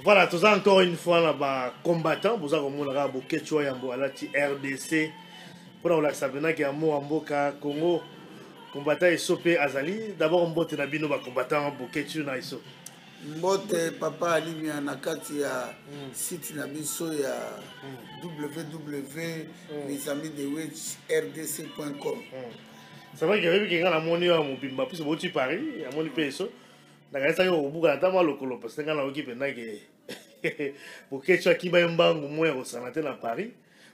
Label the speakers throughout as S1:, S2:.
S1: Voilà, tout ça encore une fois là-bas, combattant, vous avez mon Boketcho Yambo, alati RDC, pour la Sabina qui a mot en Boka, Congo, combattant et Sopé Azali. D'abord, on botte na bino combattant Boketcho na iso.
S2: Mbote papa Alimia na kati ya site na biso ya www.lesamidewedge.rdc.com.
S1: C'est vrai que quelqu'un a monné à mon bimba, puis c'est beau tu Paris, à mon peso. Na kanisa yo obuka na le lokolo parce que quand on équipe na que Boketcho qui ba mbangu moya au sanate na Paris.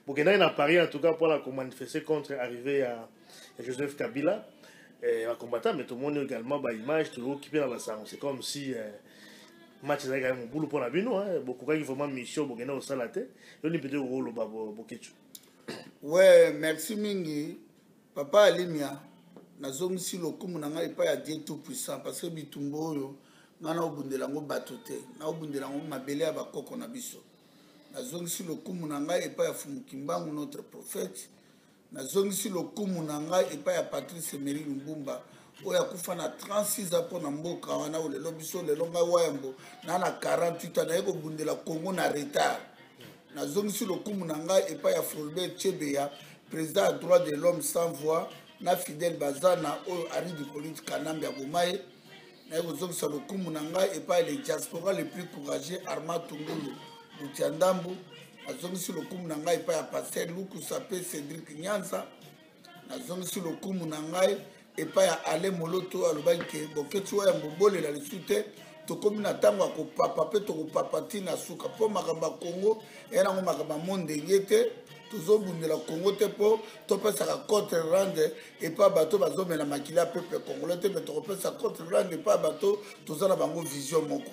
S1: Bokena na Paris en tout cas pour la manifester contre l'arrivée à Joseph Kabila. Va combattre mais tout le monde également ba image tout occupé dans la salle. C'est comme si match là quand même boulot pour la bino hein beaucoup qui vraiment mission Bokena au salate. Yo ni peut-être rôle ba Boketcho.
S2: Ouais, merci mingi papa Alimia. Nazomisi lokumu na ngai pa ya Dieu tout puissant parce que bitumbo oyo ngana obundela ngo batote na obundela ngo mabele ya bakoko na biso. Nazomisi lokumu na ngai pa ya Fumukimbangu notre prophète. Nazomisi lokumu na ngai pa ya Patrice Emery Lumbumba oyo akufa na 36 ans pour na mboka wana ole lobiso le longa wayambo na 48 ans na yeko bundela Congo na retard. Nazomisi lokumu na ngai pa ya Fulbert Chebeya président à droit de l'homme sans voix na Fidel Bazana oyo ari du politique Kanambe ya Bomaye na yozongisa lokumu na ngai epai les diaspora les plus courageux Armand Tungulu Butiandambu nazongisi lokumu na ngai epai ya Pasteur Luku Sape Cédric Nyanza nazongisi lokumu na ngai epai ya Ale Moloto alobaki ke Boketcho ya mbobolela lisu te tokomi na ntango ya kopapa mpe tokopapati na suka mpo makambo ya Congo eyanango makambo ya mondenge te tozobundela Congo te po topesaka contre rande epa bato bazomela makili ya peuple congolais te me tokopesa contre rande epa bato toza na bango vision moko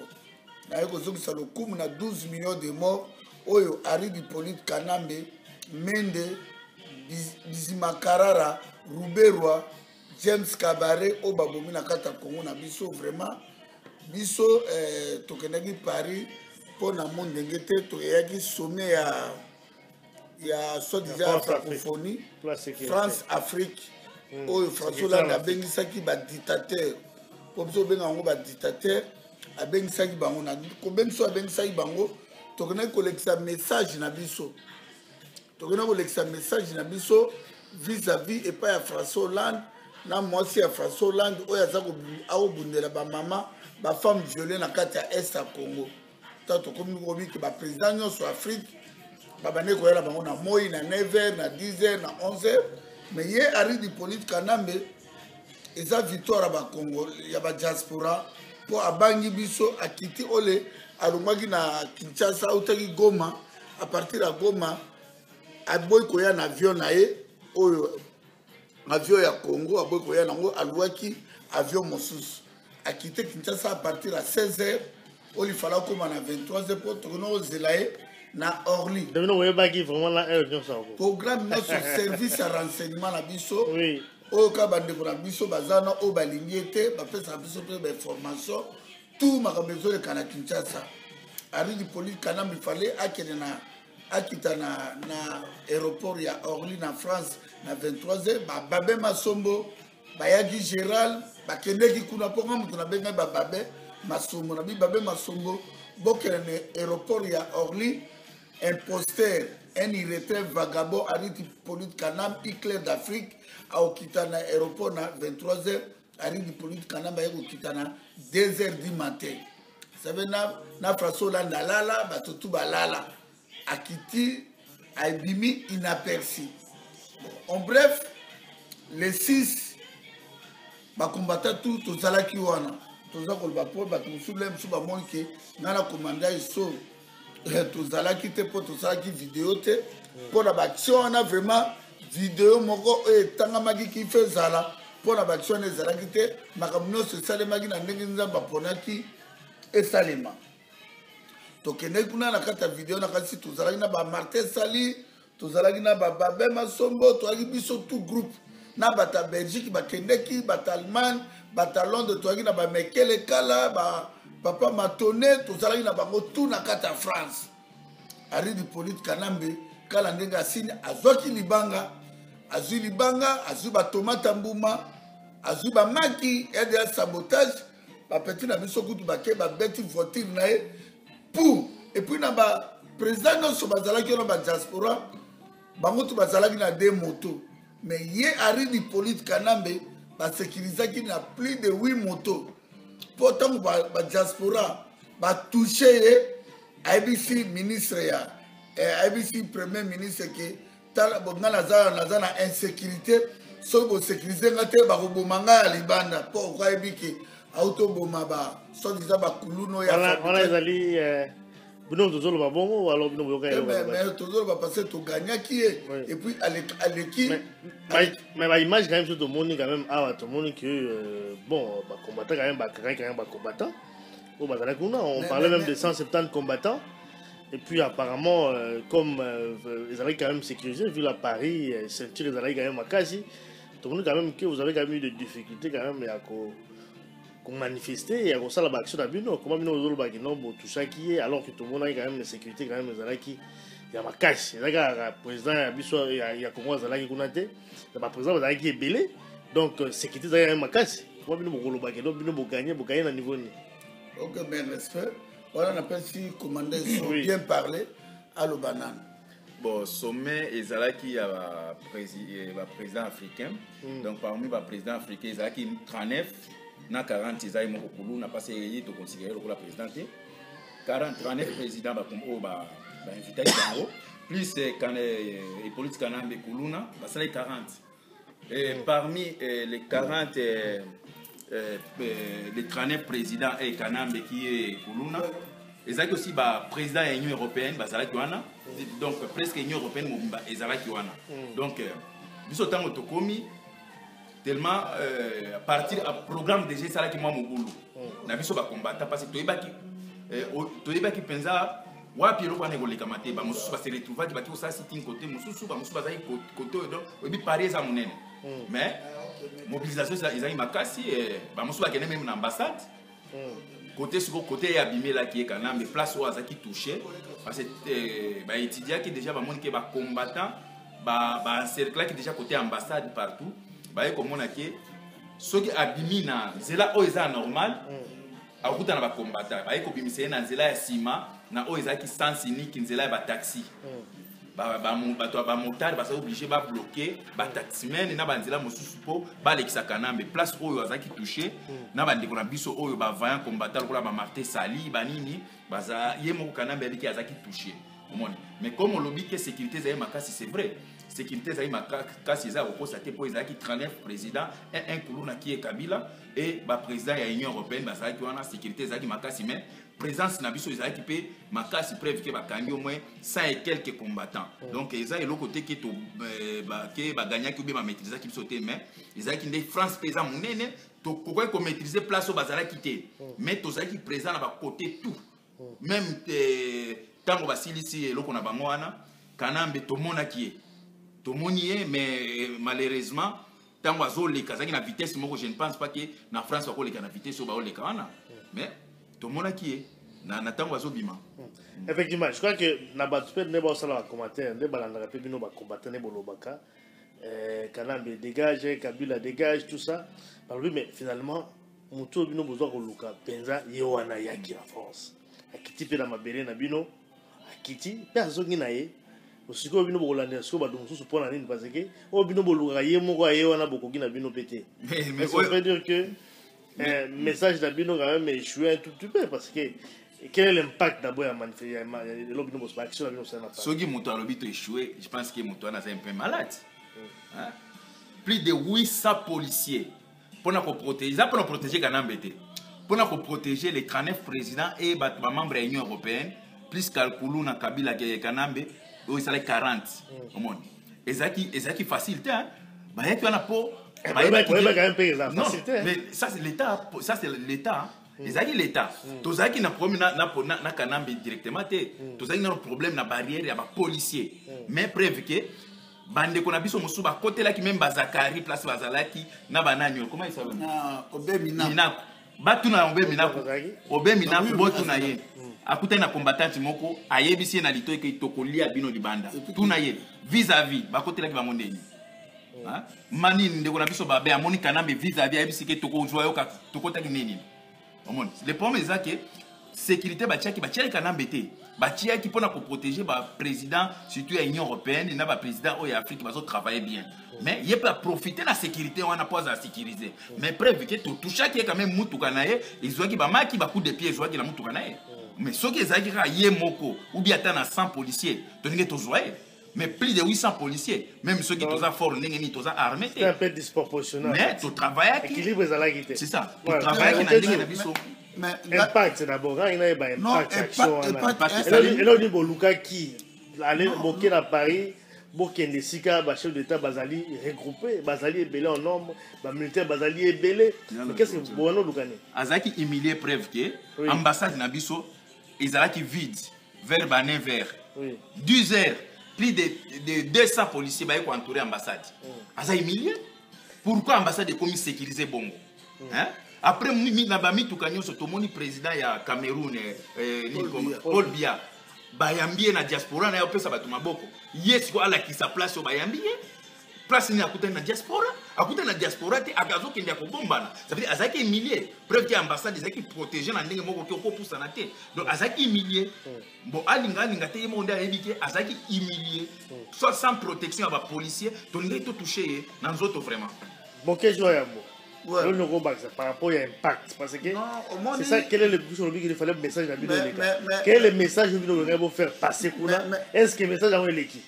S2: naye kozongisa lokumu na 12 millions de morts oyo ari Hippolyte Kanambe Mende Bizimakarara Ruberwa James Kabare oyo babomi na kati ya Congo na biso vraiment biso tokendaki Paris mpo na mondenge te toyaki sommet ya soi-disant francophonie France Afrique oyo François Hollande abengisaki badictateur po biso obenga yango badictateur abengisaki bango na kobengiso abengisaki bango tokendaki kolekisa message na biso vis-à-vis epai ya François Hollande na mwasi ya François Hollande oyo aza akobundela bamama bafemme violée na kati ya est ya Congo ta tokomi komi ke baprésident nyonso Afrique babane koyela bango na moi na 9h na 10h na 11h mais ye ari Hippolyte Kanambe eza victoire ya bakongo ya badiaspora mpo abangi biso akiti ole alongwaki na Kinshasa autaki Goma a partir ya Goma aboyi koya na avion na ye oyo avion ya Congo aboyi koya nango alwaki avion mosusu akite Kinshasa a partir ya 16h oli fala koma na 23h mpo tokona ozela ye na Orly. Programme notre service à renseignement na biso. Oui. Oyo ka bandeko na biso bazana o balingi te bapesa biso pe ba information tout makabezo le kana Kinshasa. Ari Hippolyte Kanambe fallait akita na aéroport ya Orly na France na 23h babe masombo bayaki Gérald bakendeki kuna ponga mutu na benga babe masombo na babe masombo bokela na aéroport ya Orly. Imposteur, un irrété vagabond Ari Hippolyte Kanambe, Hitler d'Afrique, a occupé l'aéroport à 23h. Ari Hippolyte Kanambe a occupé à 2h du matin. Ça veut dire que François Hollande a lala, batotou balala. Akiti a bimi inaperçu. En bref, les 6 combattants tous aux alaki wana. Tous les combattants, tous les combattants qui ont commandé iso. Tozalaki te po tozalaki vidéo te po na baction wana vraiment vidéo moko etangamaki ki fe zala po na baction ezalaki te makambo nyonso esalemaki na ndenge nzambe aponaki esalema tokendeki kuna na kati ya vidéo na kasi tozalaki na bamartin sali tozalaki na bababe masombo tozalaki biso tout groupe na bata Belgique bakendeki bata Allemagne bata Londres tozalaki na bamekele kala Papa Matone, tout ça, il a tout na kata France. Ari Hippolyte Kanambe, kala ndenga signe, azoki libanga, azu libanga, azu ba tomate mbuma, azu ba maki, aide à sabotage, ba petit na biso kutu ba ke ba beti voiture na pour et puis na ba président non so bazalaki na ba diaspora bango to bazalaki na des motos mais yé Henri Hippolyte Kanambe ba sécurisaki na plus de 8 motos pourtant ba diaspora ba toucher IBC ministre ya IBC premier ministre que tala bonga na na insécurité so bo sécuriser ngate ba ko bomanga ya libanda pourquoi ibiki auto boma ba so disant ba kuluno ya
S1: on a ezali bino tozolo ba bongo ou alors bino boka
S2: mais tozolo ba passer to gagner qui et puis aleki
S1: mais ba image quand même sur tout le monde quand même ah tout le monde que bon ba combattant quand même ba combattant au Bazalakuna on parlait même de 170 combattants. Et puis apparemment, comme ils avaient quand même sécurisé, vu la Paris, ceinture, ils avaient quand même à Kasi, tout le monde quand même que vous avez quand même eu des difficultés quand même à manifester et à ça la action d'abino. Comment nous avons dit non, tout ça qui est alors que tout le monde a quand même la sécurité quand même ils avaient qui il y a ma cache. Il y a le président il y a comment ils avaient qui connaît, il y a président ils avaient qui est belé. Donc sécurité ils avaient ma cache. Comment nous avons dit non, nous avons gagné à niveau ni.
S2: Ok, bien respect. Voilà, on appelle si commandant oui. Bien parlé à l'Obanan.
S3: Bon, sommet Ezalaki y a président africain. Donc parmi les présidents africains, Ezalaki 39, na 40 Ezalaki Mokokulu n'a pas essayé de considérer le président. 39 présidents ba invité plus quand les politiques Kanambe Kuluna, ça les 40. Et parmi les 40 les 39 présidents et Kanambe qui est Kuluna, ils ont aussi le président de l'Union européenne, donc presque l'Union européenne, ils ont donc, nous sommes autocomis tellement à partir du programme de gestion qui m'a moulu. Nous avons combattu parce que tu es qui pense wapi eloko wana ekoleka te bamosusu baseretrouvaki bati kosala sitting côté mosusu bamosusu bazali côté donc oyebi pari eza monene mais mobilisation ezali makasi bamosusu bakende même na ambassade côté siko côté ya abimelaki ekana mais place oyo azalaki touché parce que baétudiaki déjà bamoni ke bacombattant baencerclaki déjà côté ambassade partout baye komona ke soki abimi na nzela oyo eza normal akuta na bacombattant baye kobimisa ye na nzela ya nsima na oyo ezalaki sens unique nzela ya bataxi bato ba motard basa obligé ba bloquer ba taximen na banzela mosusu po balekisa Kanambe place oyo azaki touché na bandeko na biso oyo ba vaillant combattant lokola ba Martin Sali banini baza ye moko Kanambe aliki azaki touché omoni mais comme on lobby que sécurité zaye makasi c'est vrai sécurité zaye makasi za okosaté po ezaki 39 président un kuluna qui est Kabila et ba président ya Union européenne bazaki wana sécurité zaki makasi mais présence na biso ezalaki pe makasi preuve ke bakangi au moins 100 et quelques combattants donc eza elo côté ke to ke baganyaki be ba maîtriser ki biso te mais ezalaki nde France pesa munene to kokoy ko maîtriser place au bazalaki te mais tozalaki présent na ba côté tout même tango basilisi eloko na bango wana Kanambe tomonaki tomoni mais malheureusement tango azoleka zaki na vitesse moko je ne pense pas que na France bakoleka na vitesse ba oleka wana mais tout le monde qui est na tango azobima
S1: effectivement je crois que na batpe ne ba sala commentaire ne balanda pe bino ba combattre ne bolobaka Kanambe dégage Kabila dégage tout ça mais finalement muto bino besoin ko luka penza yewana yaki en France akiti pe na mabele na bino akiti pe azongi na ye osiko bino bolanda so ba donc so pona nini parce que o bino boluka ye moko yewana bokoki na bino pété mais ça veut dire que message d'Abino quand même échoué un tout petit peu parce que quel est l'impact d'abord à manifester l'opinion de l'action d'Abino
S3: ce qui monte à l'obit échoué je pense que Moutouana est un peu malade plus de 800 policiers pour nous protéger Kanambe pour nous protéger les 39 présidents et les membres de l'Union européenne plus Kalkulu na Kabila Kanambe où ils 40 au monde et ça qui facilite bah il y a pour
S1: non,
S3: mais ça c'est l'État, ils ont l'État. Tous qui na problème na Kanambe directement tous qui na problème na barrière ya ba policier. Mais preuve que bande ko na biso musu ba côté là qui même bazakari place bazalaki na bananyo comment il s'appelle
S2: na obemina
S3: minako batu na obemina botu na ye akuta na combattant moko ayebisi na lito ke tokolia bino libanda tout na ye vis-à-vis ba côté là qui ba mondeni mani ndeko na biso babe amoni Kanambe vis-à-vis ayebisi ke toko joyo ka toko taki nini omoni le problème est que sécurité batiaki kana mbete batiaki pona ko protéger ba président surtout à l'Union européenne na ba président au Afrique bazo travailler bien mais il peut profiter de la sécurité on a pas à sécuriser mais preuve que tout toucha qui est quand même mutu kanaye ils ont qui ba maki ba coup de pied joie qui la mutu kanaye mais ce qui ezaki ka ye moko ou bien atana 100 policiers toninge tozoye mais plus de 800 policiers même ceux qui toza fort ndenge ni toza armés
S1: c'est un peu disproportionnel
S3: mais tout travail
S1: équilibre ezalaki te
S3: c'est ça tout travail qui na ndenge na biso
S1: impact d'abord il y a un impact action et là on dit boluka qui aller boké na Paris bokende sika ba chef d'état bazali regroupé bazali belé en nombre ba militaire bazali belé mais qu'est-ce que bono lukane
S3: azaki humilié preuve que ambassade na biso ezalaki vide vers banin vert 12 heures plus de 200 policiers ba ko entourer ambassade aza humilié pourquoi ambassade est comme sécurisé bongo hein. Après, Nabami Toukanyo, ce tomoni président ya Cameroun, Paul Biya, Bayambie na diaspora, na yope sabatu maboko. Yes, quoi, ala qui sa place au Bayambie. Place ni akute na diaspora. Akute na diaspora, te agazo kende ako bombana. Ça veut dire, azaki humilié. Preuve que l'ambassade, azaki protégé na ndenge moko ki pour sa nate. Donc, azaki humilié. Bon, alinga te yemonde a ebike, azaki humilié. Soit sans protection à ba policier, ton ngai to touché, na nzoto vraiment.
S1: Bon, quel jour y'a bon? Ouais. Le par rapport à l'impact parce que c'est ça quel est le plus qu'il fallait le message quel est le message que vous devez faire passer pour là est-ce que le message a l'équipe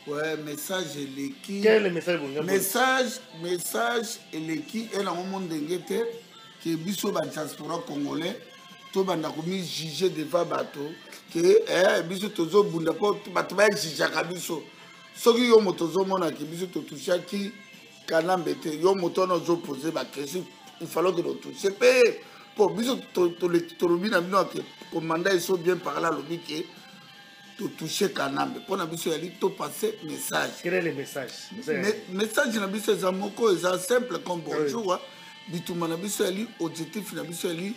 S2: ouais message l'équipe
S1: quel est le message
S2: message et l'équipe et la moment d'engagé que biso ba diaspora congolais to banda komi juger devant bateau que biso tozo bunda po bato ba juger ka biso soki yo motozo mona ke biso to toucher qui Kanambete, yo moto na zo poser ba question, il fallait que nous touchions. Pour biso to le bina bino que commandant ils sont bien par là lobi que to toucher Kanambe. Pour na biso yali to passer message.
S1: Quel est le message?
S2: Message na biso za moko eza simple comme bonjour. Bituma na biso yali objectif na biso yali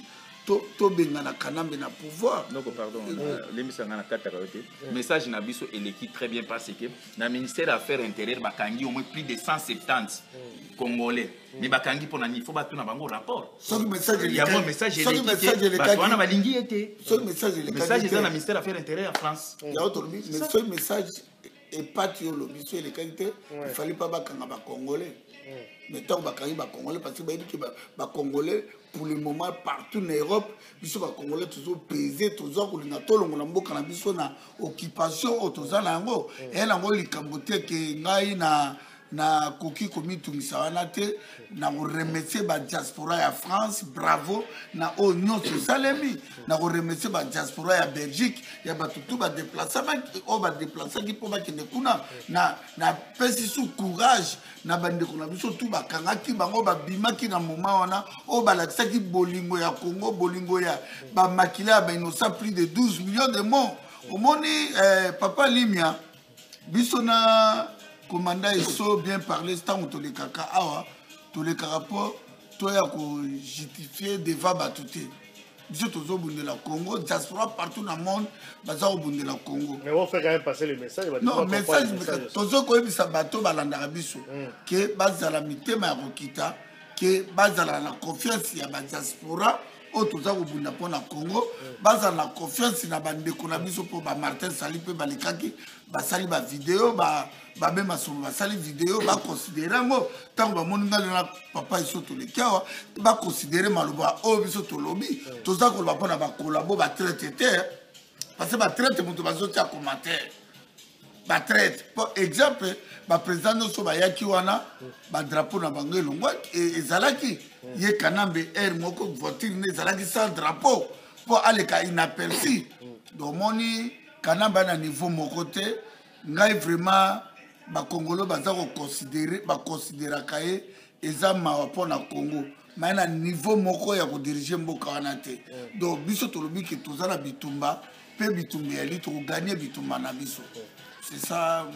S2: to benga na Kanambe na pouvoir.
S3: Donc pardon, l'émission na kata kayote. Message na biso et l'équipe très bien passé que na ministère des Affaires intérieures bakangi au moins plus de 170 Congolais. Mais bakangi pour na faut batuna bango rapport.
S2: Ce message
S3: il y a un message et batuna balingi était.
S2: Ce message
S3: est dans le ministère des Affaires intérieures en France.
S2: Il y a autre mais ce message est pas sur le ministère des qualités, il fallait pas bakanga ba Congolais. Mais tant que les Congolais, parce que les Congolais, pour le moment, partout en Europe, les Congolais toujours pesés, toujours les occupation, et là, les Cambodgiens qui na koki komi tumisa wana te na remercier ba diaspora ya France bravo na onyo salemi na remercier ba diaspora ya Belgique ya batutu ba déplacement o ba déplacer ki po ba kende kuna na pesi sous courage na bande kuna biso tout ba kangaki bango ba bimaki na moment wana o ba lakisaki bolingo ya Congo bolingo ya ba makila ba innocent plus de 12 millions de morts omoni papa Limia biso na commandant il faut bien parler c'est tant tous les caca awa tous les rapports toi ya ko justifier devant batouté biso tozo bundela Congo diaspora partout dans le monde baza bundela Congo
S1: mais on fait quand même passer le message
S2: non message tozo ko ebisa bato balanda biso que bazala mitema ya kokita que bazala na confiance ya ba diaspora o toza bunda pona Congo bazala na confiance na bandeko na biso po ba Martin Sali pe balikaki basali ba vidéo ba même asoma basali vidéo ba considérer ngo tant ba moninga na papa iso to le kawa ba considérer maloba o biso to lobi toza ko ba pona ba collabo ba traité parce que ba traité mutu bazoti a commentaire ba traité pour exemple ba président no so ba yaki wana ba drapeau na bango elongwa ezalaki ye Kanambe air moko voiture ne ezalaki sans drapeau pour aleka inaperçu donc moni Kanambe na niveau moko te ngai vraiment ba Congolo baza ko considérer kaye eza mawa pona Congo mais na niveau moko ya ko diriger mboka wana te donc biso to lobi ki tozala bitumba pe bitumba ya li to gagner bitumba na biso c'est ça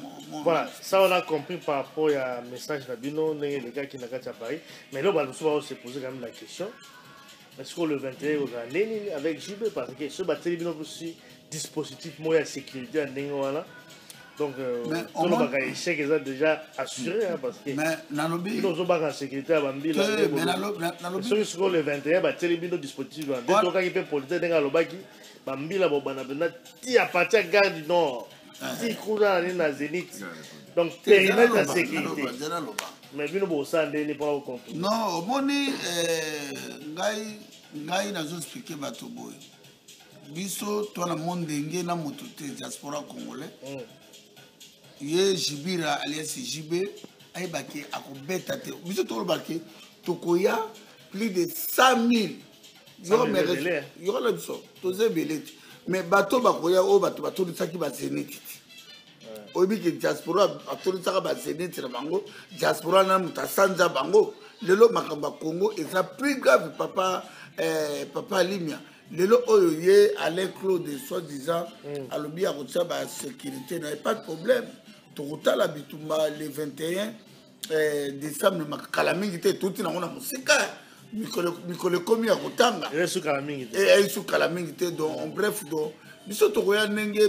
S1: voilà ça on a compris par rapport à message d'Abino les gars qui n'a qu'à Paris mais là on va se poser quand même la question est-ce que le 21 au avec JB parce que ce batterie bien aussi dispositif moyen sécurité en voilà Donc, on va gagner échec déjà assuré parce que nous avons en sécurité à Bambi. Ceux qui sont le 21, c'est le dispositif. Dès que vous avez politique, vous avez Bambi, la Bobana, qui appartient à Gare du Nord, qui coule dans Zénith. Donc, périmètre de sécurité. Mais nous avons ça, nous n'avons pas au compte.
S2: Non, au moni, Ngai n'a pas expliqué Batoboy. Biso, toi, le monde d'Engue, na mototé, diaspora congolais. Ye Jibira, alias Jibé, aïe baké, à bête biso, toi, le baké, Tokoya, plus de 100 000. Il y aura le biso, tous les billets. Mais bateau, bakoya, oh, bateau, de ça qui va zénith. Obi que diaspora, à tout le temps, zénith, la bango, diaspora, n'a pas sanja bango. Le lot, Makamba Congo, et ça plus grave, papa Limia. Le lot, oyoye, Alain Claude, soi-disant, à l'obi, à la sécurité, n'avait pas de problème. Tourota, la bitumba, le 21 décembre, Kalamingi, tout le monde a musique. Mikole komi à Kotanga.
S1: Et sous Kalamingi.
S2: Et sous Kalamingi, donc, bref, donc, biso Tokoya Nenge,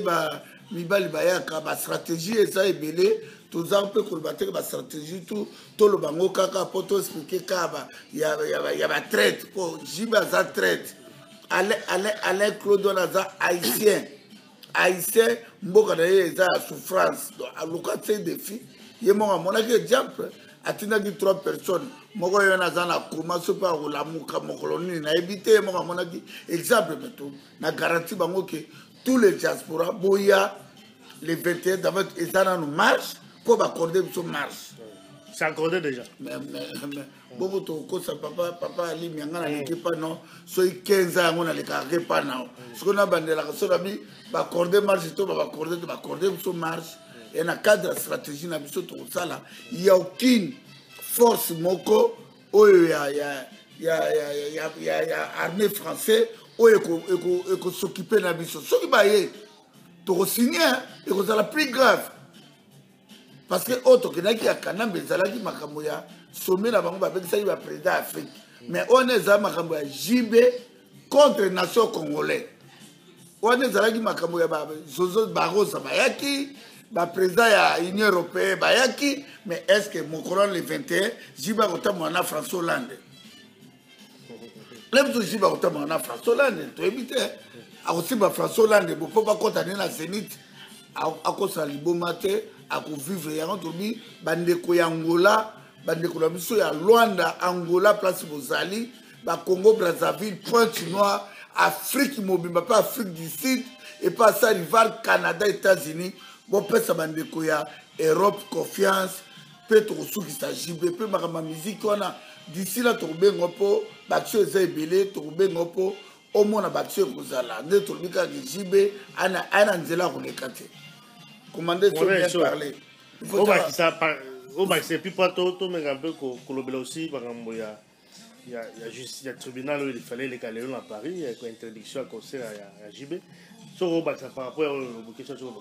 S2: Mibali Bayaka, ma stratégie, et ça est belé. Tous un peu combattre la stratégie, tout le bango kaka pour tout expliquer qu'il y a ma traite, pour Jiba za traite. Alain Claude Naza haïtien. Haïtien, mboka na ye za souffrance. Donc, à l'occasion des défis, il y a mon exemple. Atina qui 3 personnes. Moko yo naza na commence par la muka mokoloni na éviter mon exemple meto. Na garantie bango que tous les diaspora boya les 21 d'avant et ça nous marche. Pour accorder son marche.
S1: C'est accordé déjà.
S2: Mais beaucoup de papa Ali Miangana n'est pas non. Soit 15 ans on a les carrés pas non. Ce qu'on a bandé la raison d'amis, accorder marche tout, accorder son marche. Et dans le cadre de stratégie na biso tout ça là, il y a aucune force moko. Oh il y a armée française. Oh il s'occuper na biso. Ce qui va y to signer et que ça la plus grave. Parce que autre que n'a qui a Kanambe Zalaki Makamoya, sommet la banque avec ça il va président Afrique. Mais on est à Makamoya JB contre nation congolais. On est Zalaki Makamoya Zozo Barroso Bayaki, le président de l'Union européenne Bayaki, mais est-ce que mon colon le 21, JB a en François Hollande. Même si JB a en François Hollande, tu évites. A aussi François Hollande, il ne peut pas condamner la Zénith à cause de l'Ibomate. À vivre et bandeko ya Angola, bandeko la biso ya Luanda, Angola, place Bozali, Congo, Brazzaville, Pointe-Noire, Afrique mobile, pas Afrique du Sud, et pas ça, rival Canada, États-Unis, bon, peut ça bandeko ya Europe, confiance, peut tout ce qui s'agit, peut ma musique, on a d'ici là, tout bien, on peut, battu les belé, tout bien, on peut, au moins, on a battu les Zala, ne tout le monde qui JB, on Nzela, on est caté. Commander sur bien parler.
S1: Au bac, c'est plus pas tout, mais un peu que aussi, par exemple, il y a tribunal où il fallait les caler à Paris, il y a une interdiction à concert à JB. Sur au bac, ça par rapport au question sur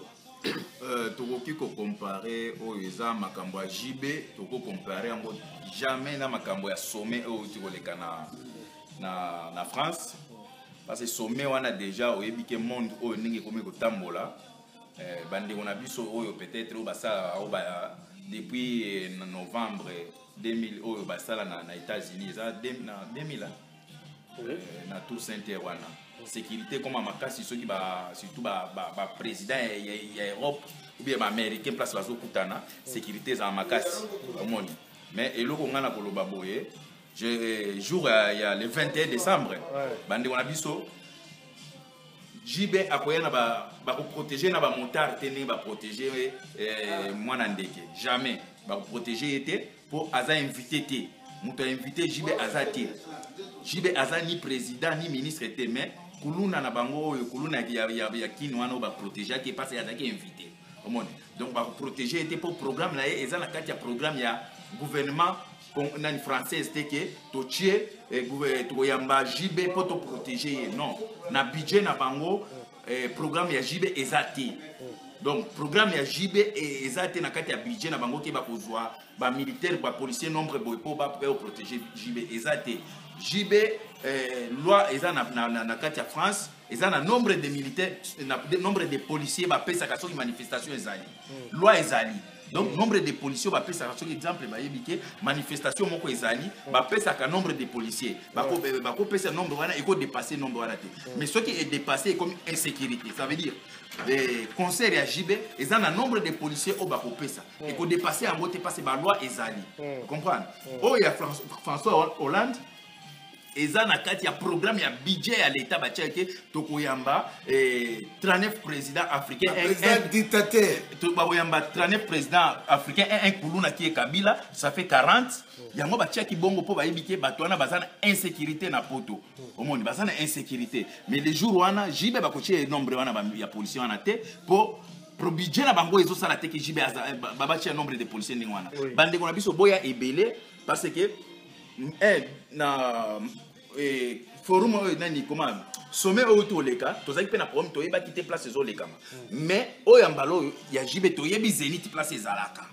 S1: le
S3: tu peux comparer au ESA, Makambo à JB, tu peux comparer jamais na Makambo à sommet au na France. Parce que sommet, on a déjà au Ebike monde au Ningi comme au Tambola. Bande on a vu peut-être depuis novembre 2000 au basala na États-Unis ça 2000 na tout Saint-Erwana sécurité comme makasi ceux qui surtout président ya Europe ou bien américain place la zokutana sécurité za makasi omoni mais eloko ngana koloba boye jour il y a le 21 décembre bande on a vu JB akoyana ba protéger na ba montard tene ba protéger mwana ndeke jamais ba protéger était pour aza invité té muto invité JB azati JB aza ni président ni ministre té mais kuluna na bango kuluna ya kinwana ba protéger qui passe ya ki invité omone donc ba protéger était pour programme là et ça na kati ya programme ya gouvernement nani française c'était que to tier to yamba JB pour te protéger non na budget na bango programme ya JB ezati Donc programme ya JB et ezate na kati ya budget na bango ke ba kozwa ba militaire ba policier nombre boy pour ba protéger JB ezate JB loi eza na kati ya France eza na nombre de militaires nombre de policiers ba pesa ka soki manifestation ezali loi ezali. Donc nombre de policiers va pesa par exemple ba yebike manifestation moko ezali ba pesa ka nombre de policiers ba ko pesa nombre wana et ko dépasser nombre wana te mais ce qui est dépassé comme insécurité ça veut dire les conseils à JB ils ont un nombre de policiers au bas ko pesa et ko dépasser en mode passer ba loi ezali comprendre oh il y a François Hollande eza na kati ya programme ya budget ya l'état ba tcheke tokoyamba 39 présidents africains
S2: un dictateur
S3: tokoyamba 39 présidents africains un kuluna qui est Kabila ça fait 40 yango ba tcheki bongo po ba yebike batwana bazana insécurité na poto omoni bazana insécurité mais les jours wana jibe ba koche nombre wana ya policiers wana te po pro budget na bango ezo sala te ki jibe ba ba nombre de policiers ni wana bande ko na biso boya ebele parce que na forum nani comment sommet autoleka tozaki pe na problème toyeba quitter place ezoleka mais oyambalo ya jibe toyebi Zénith place ezalaka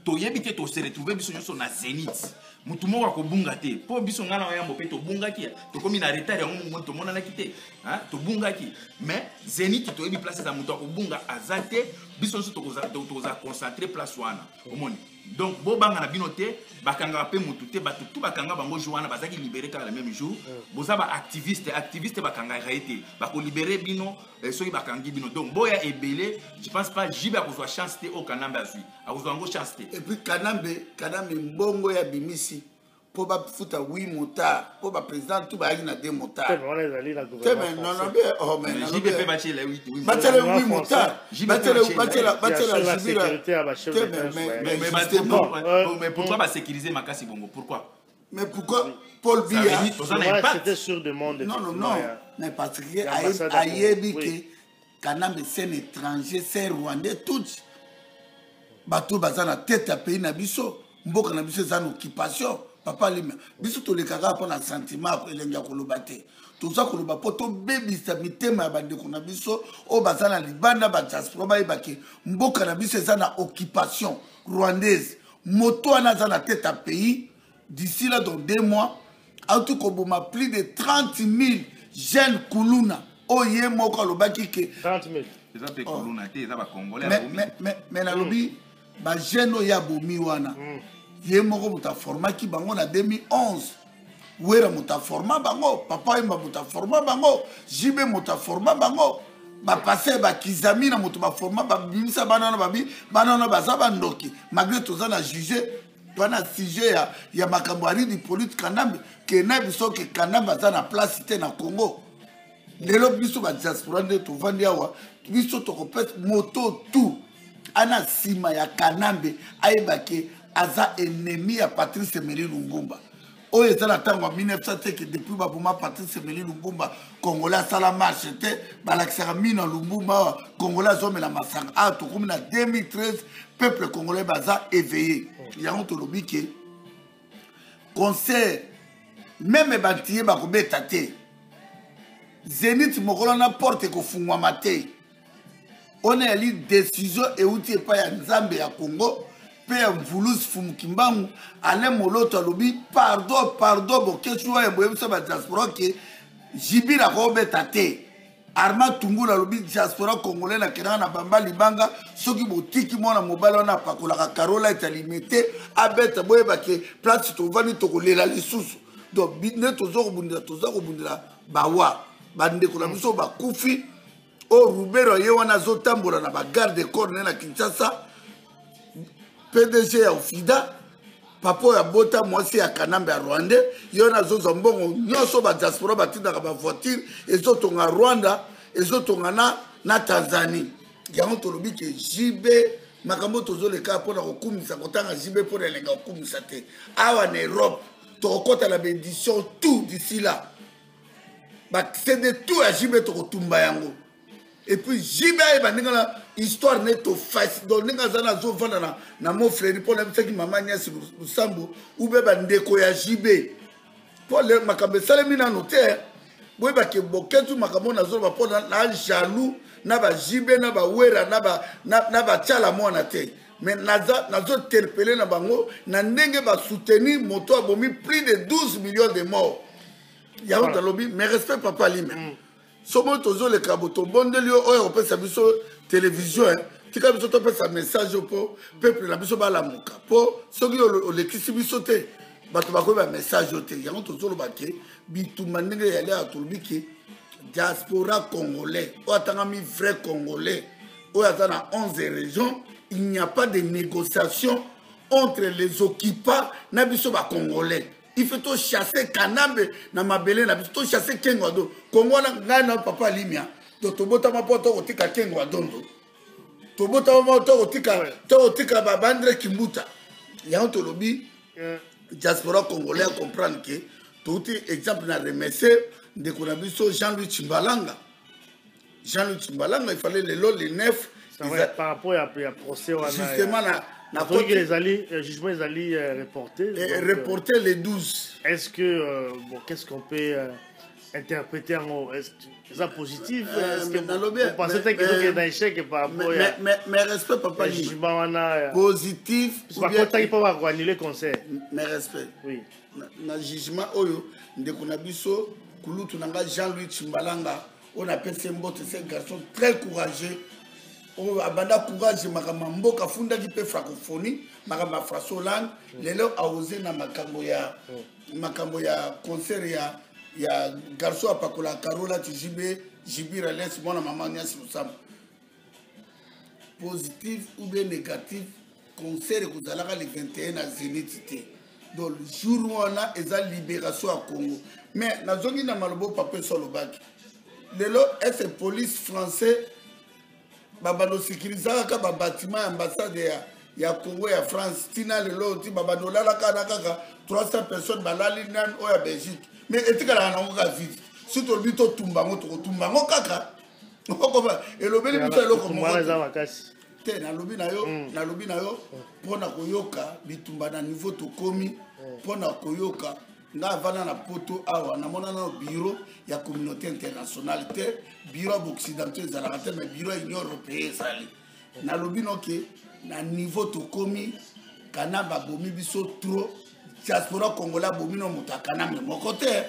S3: toyebi te to se retrouver biso nyonso na Zénith mutu moko akobunga te po biso ngana yambo pe tobungaki tokomi na retard ya ngo to mona na kite hein tobungaki mais Zénith toyebi place za mutu akobunga azate biso nyonso tokoza concentrer place wana omoni. Donc, si vous avez binoté, bakanga pe mutute batutu bakanga bango joana bazaki libéré ka le même jour. Vous avez activiste bakanga raité, bako libéré bino soki bakangi bino. Donc, boya ebele, je pense pas jibe akozwa chance te au Kanambe azui. Akozwa ngo chance te.
S2: Et puis Kanambe mbongo ya bimisi pour ba futa 8 motards, pour ba président tout ba na 2 motards. Non oh mais
S3: jibe pe bache les 8
S2: batele 8 motards. Batele
S1: sécurité à ba chef
S3: mais pourquoi ba sécuriser Makasi Bongo? Pourquoi?
S2: Mais pourquoi Paul Biya
S1: c'était sur demande.
S2: Non, mais parce que ayebi que Kanambe c'est un étranger, c'est rwandais tout. Bato bazana tête à pays na biso, mboka na biso zana occupation. Papa lima biso to le kaka pour un sentiment pour elenga koloba te tout ça koloba poto baby sa mitema bande ko na biso o bazana libanda ba diaspora ba ibaki mboka na biso zana occupation rwandaise moto ana zana tête à pays d'ici là dans 2 mois en tout cas plus de 30 000 jeunes kuluna o ye moko lobaki ke
S1: 30 000
S3: ça te kuluna te ça ba congolais
S2: mais na lobi ba jeune ya bomi wana Yé moko muta forma ki bango na 2011. Wera muta forma bango, papa imba muta forma bango, jibe muta forma bango. Ba passé ba kizami na muta ba forma ba bimisa banana babi, banana bazaba ndoki. Malgré tout ça na jugé, bana sujet ya makambo ari di politique Kanambe ke na biso ke Kanambe za na place te na Congo. Lelo biso ba diaspora de to vandi awa, biso to kopet moto tout. Ana sima ya Kanambe ayebake aza ennemi à Patrice Emery Lumumba. O ezala tango 1900 que depuis babuma Patrice Emery Lumumba Congolais sala marche te balakisaka mina Lumumba Congolais zome la masanga a to comme na 2013 peuple congolais baza éveillé. Yango to lobike concert même bantiye bakobeta te Zénith mokolo na porte ko fungwa mate. On a eu décision et outil pas ya Nzambe ya Congo. Père Voulous Fumkimbangu, Alain Moloto Alobi, pardon, bon, qu'est-ce que vous avez fait avec la diaspora qui Jibi la robe tate, Armand Tungu la lobby diaspora congolais na Kenana Bamba Libanga, ceux qui botiki mona mobile na pakola Carola est limité, abet boyeba ke place to vani to kolela lisusu. Donc bidne to zo bundira bawa, bande ko na biso ba kufi o Rubero ye wana zo tambola na ba garde corps na Kinshasa. PDG ya Ofida, papa ya bota mwasi ya Kanambe ya Rwanda, yona zozo mbongo, nyoso ba diaspora batinda ba voiture, ezoto nga Rwanda, ezoto nga na Tanzanie. Yango tolobi ke jibe, makambo tozo le ka pona kokumisa, kotanga jibe pona lenga kokumisa te. Awa en Europe, tokota la bédition tout d'ici là. C'est de tout à jibe tokotumba yango. Et puis jibe ba ndingala histoire net au face donc ninga zana zo vanda na mon frère pour le qui maman Niasi Lusambo ou beba ndeko ya jibe pour le makambe salemina notaire boye ba ke boketu makambo na zo ba pona na jaloux na ba jibe na ba wera na ba tchala mona te mais nazo interpeller na bango na ndenge ba soutenir moto abomi plus de 12 millions de morts ya on lobby mais respect papa Lime somo tozo le kaboto bondelio oyo opesa biso télévision tika biso to pesa message po peuple na biso bala muka po soki le kisi biso te bato bakoy ba message te ya on tozo lo baké bituma ndenge ya le atulbiki diaspora congolais o atanga mi vrai congolais o atana 11 régions il n'y a pas de négociation entre les occupants na biso ba congolais. Il faut tout chasser Kanambe na mabele na biso to chasser Kengwado. Kongo na ngana papa Limia. To bota mapoto otika Kengwado. To bota mapoto otika babandre Kimbuta. Ya on to lobby diaspora congolais comprendre que tout exemple na remercier de konabiso Jean-Louis Chimbalanga. Jean-Louis Chimbalanga il fallait le 9
S1: par rapport à procès
S2: justement
S1: les jugements les alliés reportés
S2: les 12.
S1: Est-ce que bon qu'est-ce qu'on peut interpréter en est-ce positif est-ce que vous pensez que c'est un échec par rapport
S2: mais respect papa
S1: jugement
S2: positif
S1: ou bien il faut annuler le concert
S2: mais respect
S1: oui
S2: na jugement oyo ndeko na biso kulutu nanga Jean-Louis Chimbalanga on appelle ce mbote c'est un garçon très courageux. On a courage makama mboka funda ki pe francophonie makama frasolang lelo a osé na makambo ya concert ya garçon apakola Carola Tijibe Jibira les mona maman Nyasi Lusam positif ou bien négatif concert ko zalaka le 21 à Zénith té donc le jour où on a eza libération à Congo mais nazongi na malobo papa solo baki lelo est police français babano sécurisaka ka ba bâtiment ambassade ya Congo ya France tina lelo ti babano lala kana kaka 300 personnes balali nan o ya Belgique mais etikala na ngoka vite surtout bito tumbango to tumbango kaka okoma elobeli bito eloko
S1: moko za makasi
S2: te na lobi na yo pona koyoka bitumba na niveau to komi pona koyoka nga vana na poto awa na mona na bureau ya communauté internationale te bureau occidental ezalaka te mais bureau union européenne ezali na lobi noke na niveau to komi kana babomi biso trop diaspora congolais bomi no moto akana me moko te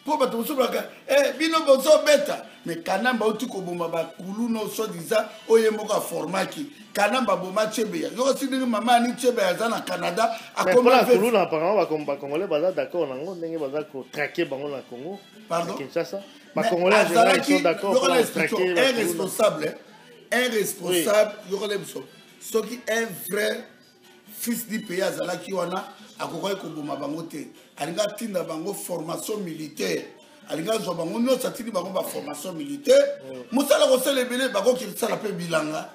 S2: po bato mosobaka bino bozo beta mais kana bauti koboma bakulu no soi-disant oye moko aformaki Kanamba boma Chebeya. Yo aussi dit maman ni Chebeya za na Canada
S1: a comme la Kuluna apparemment ba congolais baza d'accord nango ndenge baza ko traquer bango na Congo.
S2: Pardon.
S1: Kinshasa. Ba congolais ils sont d'accord pour traquer
S2: un responsable yo connais biso. Ce qui est vrai fils du pays azalaki wana akokoy ko boma bango te. Alinga tinda bango formation militaire. Alinga zo bango no satini bango ba formation militaire. Musala ko selebele bango ki sala pe bilanga.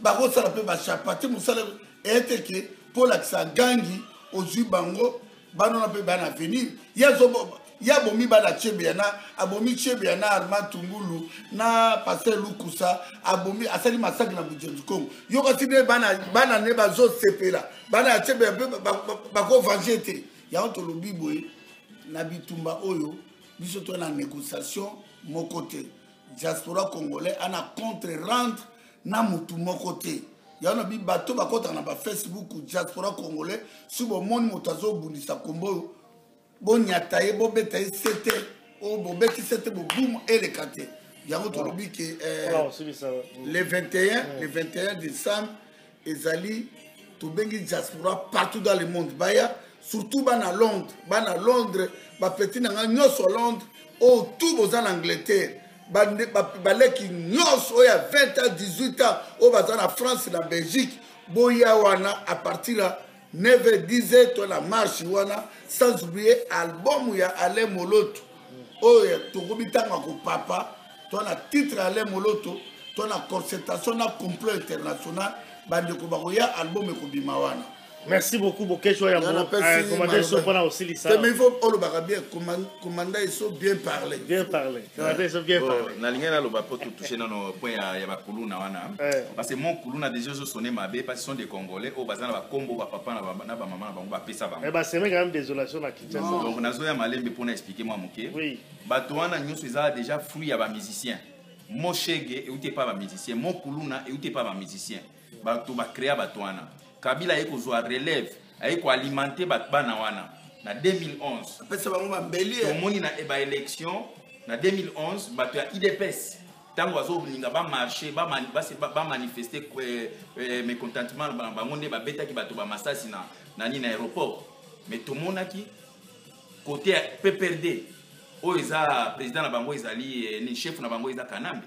S2: Bango sala pe ba chapati musala était que pour l'accès gangi aux bango bano na pe bana venir ya bomi bana Chebeya na abomi Chebeya na Armand Tungulu na Pasteur Lukusa abomi asali massacre na Bujenzi Kongo yo ko tine bana ne bazo sepela bana Chebeya ba ko vengete ya on to lobi boy na bitumba oyo biso to na négociation mon côté diaspora congolais ana contre rendre na mutu moko te ya na bi bato bakota na ba Facebook diaspora congolais subo moni motazo bundisa kombo bonyata ye bobeta sete o bobeti sete bo boum et le kate ya to lobi que le 21 décembre ezali to bengi diaspora partout dans le monde baya surtout bana Londres ba petit na nyoso Londres o tout aux en Angleterre baleki nyos oya 20 ans 18 ans au bazar en France na Belgique boya wana à partir là 9 10 to la marche wana sans oublier album ya Alain Moloto oya to kobitanga ko papa to na titre Alain Moloto to na concertation na complot international bande ko bakoya album ko bima wana
S1: Merci beaucoup Bokecho ya mo commander so pour aussi lisa.
S2: Mais il faut le bien commander il faut bien parler.
S1: Bien parler. Commander il faut bien parler.
S3: Na lingena lo ba poto toucher dans nos points ya ba kuluna wana. Parce que mon kuluna déjà je sonné mabe parce que sont des Congolais au bazana ba kombo ba papa na ba maman na bango ba pesa bango.
S1: Eh ben c'est même quand même désolation na Kinshasa.
S3: Donc nazo ya malembe pour expliquer moi moké.
S1: Oui.
S3: Bato wana nyonso eza déjà fruit ya ba musicien. Mon chege et outé pas ba musicien, mon kuluna et outé pas ba musicien. Bato ba créer bato wana. Kabila a relève, a alimenter bana wana. Na 2011.
S2: Pesa bango mbeli.
S3: Tomoni na eba élection na 2011 bato ya IDPS. Tango azo ninga ba marcher ba manifester mécontentement bango ne ba beta ki bato ba masasi na aéroport. Mais tomonaki côté PPRD o eza président na bango ezali ni chef na bango eza Kanambe.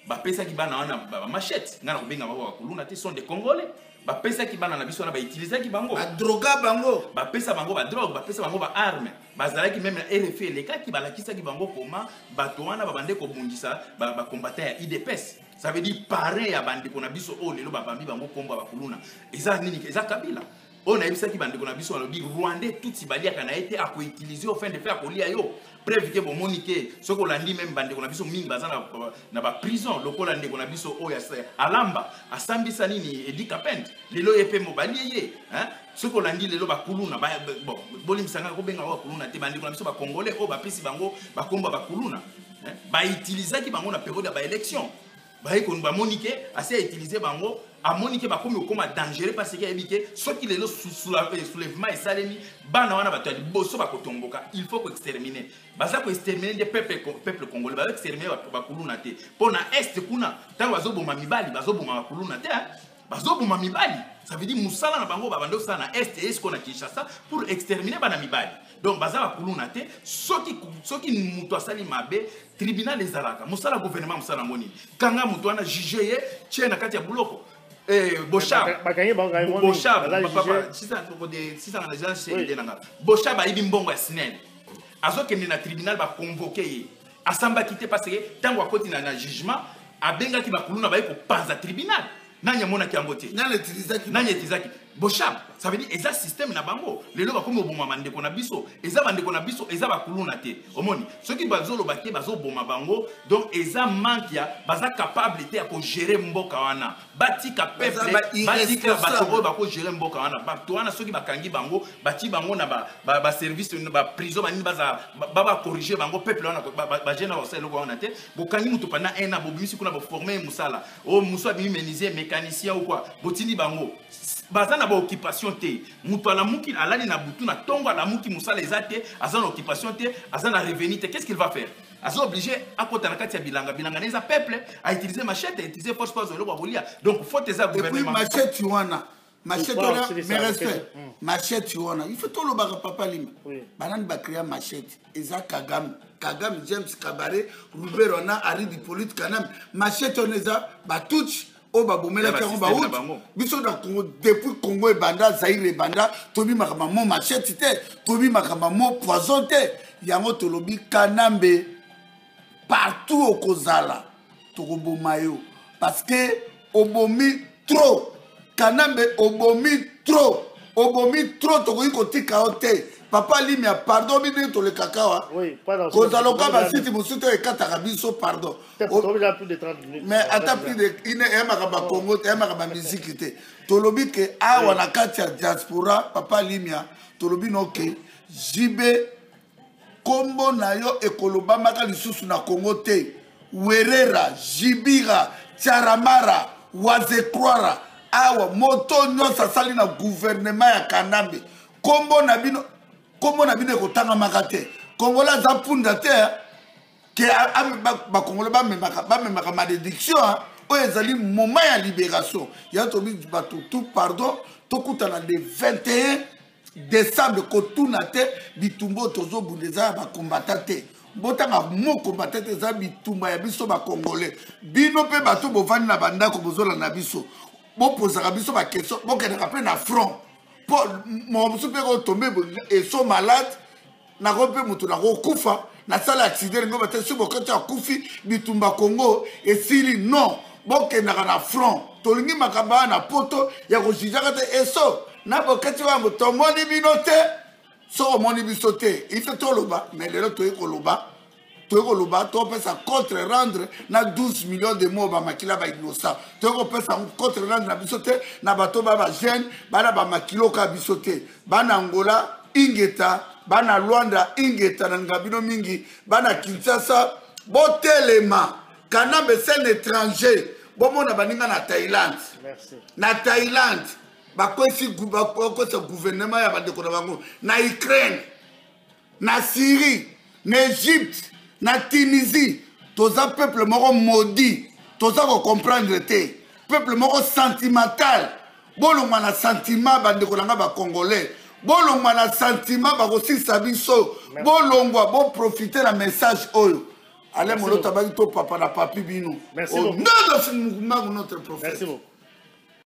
S3: Ba pesa ki bana wana ba machette ngana ko benga ba kuluna te sont des Congolais. Ba pesa ki bana na biso na ba utiliser ki bango
S2: ba droga bango
S3: ba pesa bango ba drogue ba pesa bango ba arme bazala ki même RFA les cas ki balakisa ki bango koma bato wana ba bande ko bundisa ba combattant ya IDPS ça veut dire parrain ya bande ko na biso o lelo ba bambi bango komba ba kuluna eza nini eza Kabila on a ebisa ki bande ko na biso on dit Rwandais tout sibalia kana été à ko utiliser au fin de faire ko lia yo preuve que bon monique ce qu'on l'a dit même bande qu'on a biso mingi bazana na ba prison lokola ndeko na biso o ya alamba asambisa nini edi kapent lelo epe mobali ye hein ce qu'on l'a dit lelo ba kuluna ba bon bolim sanga ko benga wa kuluna te bande qu'on a biso ba congolais o ba pesi bango ba komba ba kuluna hein ba utiliser ki bango na période ba élection ba ko ba monique assez utiliser bango a monique ba comme comme dangereux parce que ebike ceux qui les soulèvement et salemi bana wana bato boso ba kotomboka il faut exterminer baza ko exterminer des peuple congolais ba exterminer ba kuluna te pona est kuna tango bazo boma mibali bazo boma ba kuluna te bazo boma mibali ça veut dire musala na bango ba bando ça na est qu'on a Kinshasa pour exterminer bana mibali donc baza ba kuluna te soki muto asali mabe tribunal les alaka musala gouvernement musala ngoni kanga muto ana juger tie na kati ya buloko Bochab papa si ça on a déjà chez denanga Bochab a ibi mbongo ya SNEL azokende na tribunal ba convoquer asamba quitter parce que tango akoti na jugement abenga ki bakuluna ba ko panza tribunal nanya mona ki angote nanya tizaki Bochab ça veut dire eza système na bango lelo ba komo boma mandeko na biso eza bandeko na biso eza bakuluna te omoni soki bazolo bakie bazo boma bango donc eza manque ya baza capable te ya ko gérer mboka wana batika peuple batika bato ba ko gérer mboka wana bato wana soki bakangi bango bati bango na ba service ba prison bani baza ba corriger bango peuple wana ba jeune ba selo wana te bokangi mutu pana un an bobimisi kuna ba former musala o muso bi mécanicien mécanicien ou quoi botini bango bazana ba occupation te mutu ala muki alali na butu na tongo ala muki musala ezate azana occupation te azana revenu te qu'est-ce qu'il va faire azo obligé à kota na kati ya bilanga neza peuple à utiliser machette à utiliser force pas zolo bolia donc faut tes gouvernement
S2: machette wana machette wana mais respect machette wana il faut tout le baga papa lima banani ba créer machette eza Kagame James Kabare Robert wana ari di politique kanam machette oneza ba touch o ba bomela kango ba out biso na Congo depuis Congo et banda Zaire et banda tobi makama mo machette te tobi makama mo poison te yango tolobi Kanambe partout au Kozala tokoboma yo parce que obomi trop Kanambe obomi trop tokoki kotika ote papa limi a pardon bino to le cacao
S1: oui pardon
S2: Kozala ka ba siti musuto e kataka biso pardon
S1: plus de 30 minutes
S2: mais ata plus de ine e makaba Congo e makaba musique te tolobi ke awa na kati ya diaspora papa limia tolobi no ke jibe kombo na yo ekoloba maka lisusu na Congo te Werera Jibira Charamara Wazekroara awa moto nyonso asali na gouvernement ya Kanambe kombo na bino ekotanga maka te kongola za punda te ke bakongola bamemaka malédiction oyo ezali moment ya libération ya tobi bato tout pardon tokutana le 21 décembre kotuna te bitumba tozobunda eza ya bakombata te botanga mo kombata te eza bitumba ya biso bakongolais bino mpe bato bovandi na bandako bozolanda biso bopozaka biso bakestion bokendaka mpe na front po mosusu mpe kotombe eso malade nako mpe moto nakokufa nasala accident ngo bate si bokoti akufi bitumba Congo esili non bokendaka na front tolingi makamba na poto ya kojijaka te eso na bokati wa tomoni binote so moni bisote il fait tout loba mais le to ekoloba to pesa contre rendre na 12 millions de mots ba makila ba innocent to pesa contre rendre na bisote na bato ba jeune bana ba makilo ka bisote bana Angola ingeta bana Luanda ingeta na ngabino mingi bana Kinshasa botelema kana besen étranger bomona baninga na Thaïlande. Merci. Na Thaïlande bakosi gouvernement ya bandeko na bango na Ukraine na Syrie na Égypte na Tunisie toza peuple moko maudit toza ko comprendre te peuple moko sentimental bolongwa na sentiment bandeko na ba congolais bolongwa na sentiment bakosisa biso bolongwa bo profiter la message oyo allez mon autre papa na papi bino au nom de notre prophète. Merci beaucoup.